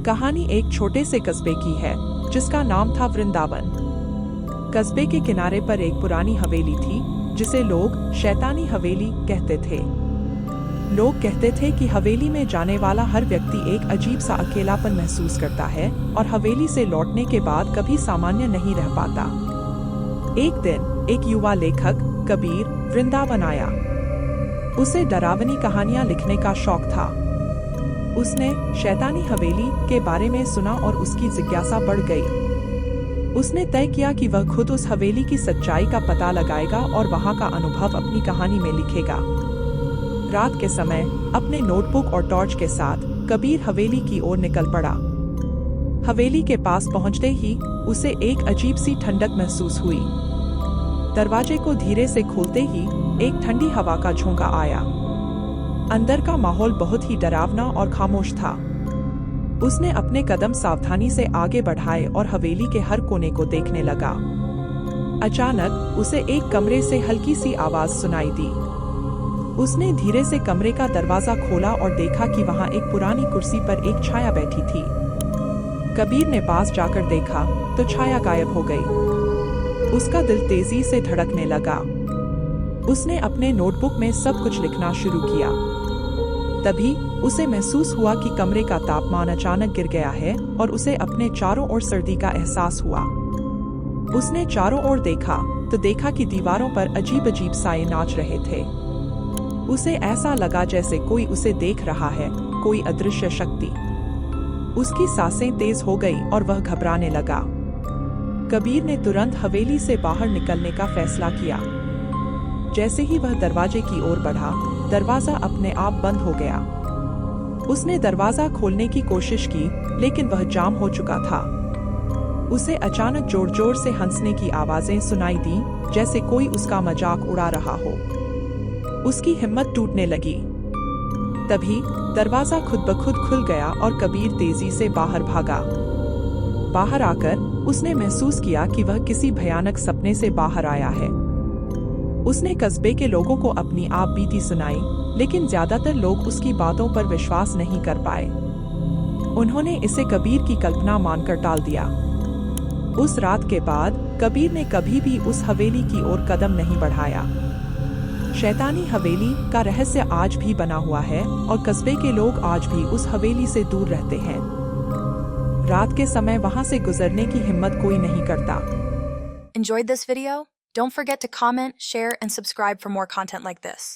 कहानी एक छोटे से कस्बे की है जिसका नाम था वृंदावन। कस्बे के किनारे पर एक पुरानी हवेली थी जिसे लोग शैतानी हवेली कहते थे। लोग कहते थे कि हवेली में जाने वाला हर व्यक्ति एक अजीब सा अकेलापन महसूस करता है और हवेली से लौटने के बाद कभी सामान्य नहीं रह पाता। एक दिन एक युवा लेखक कबीर वृंदावन आया। उसे डरावनी कहानियां लिखने का शौक था। उसने शैतानी हवेली के बारे में सुना और उसकी जिज्ञासा बढ़ गई। उसने तय किया कि वह खुद उस हवेली की सच्चाई का पता लगाएगा और वहां का अनुभव अपनी कहानी में लिखेगा। रात के समय अपने नोटबुक और टॉर्च के साथ कबीर हवेली की ओर निकल पड़ा। हवेली के पास पहुंचते ही उसे एक अजीब सी ठंडक महसूस हुई। दरवाजे को धीरे से खोलते ही एक ठंडी हवा का झोंका आया। अंदर का माहौल बहुत ही डरावना और खामोश था। उसने अपने कदम सावधानी से आगे बढ़ाए और हवेली के हर कोने को देखने लगा। अचानक उसे एक कमरे से हल्की सी आवाज सुनाई दी। उसने धीरे से कमरे का दरवाजा खोला और देखा कि वहां एक पुरानी कुर्सी पर एक छाया बैठी थी। कबीर ने पास जाकर देखा तो छाया गायब हो गई। उसका दिल तेजी से धड़कने लगा। उसने अपने नोटबुक में सब कुछ लिखना शुरू किया। तभी उसे महसूस हुआ कि कमरे का तापमान अचानक गिर गया है और उसे अपने चारों ओर सर्दी का एहसास हुआ। उसने चारों ओर देखा तो देखा कि दीवारों पर अजीब अजीब साए नाच रहे थे। उसे ऐसा लगा जैसे कोई उसे देख रहा है, कोई अदृश्य शक्ति। उसकी सांसें तेज हो गई और वह घबराने लगा। कबीर ने तुरंत हवेली से बाहर निकलने का फैसला किया। जैसे ही वह दरवाजे की ओर बढ़ा, दरवाजा अपने आप बंद हो गया। उसने दरवाजा खोलने की कोशिश की, लेकिन वह जाम हो चुका था। उसे अचानक जोर जोर से हंसने की आवाजें सुनाई दी, जैसे कोई उसका मजाक उड़ा रहा हो। उसकी हिम्मत टूटने लगी। तभी दरवाजा खुद ब खुद खुल गया और कबीर तेजी से बाहर भागा। बाहर आकर उसने महसूस किया कि वह किसी भयानक सपने से बाहर आया है। उसने कस्बे के लोगों को अपनी आप बीती सुनाई, लेकिन ज्यादातर लोग उसकी बातों पर विश्वास नहीं कर पाए। उन्होंने इसे कबीर की कल्पना मानकर टाल दिया। उस रात के बाद कबीर ने कभी भी उस हवेली की ओर कदम नहीं बढ़ाया। शैतानी हवेली का रहस्य आज भी बना हुआ है और कस्बे के लोग आज भी उस हवेली से दूर रहते हैं। रात के समय वहां से गुजरने की हिम्मत कोई नहीं करता। Enjoyed this video? Don't forget to comment, share, and subscribe for more content like this.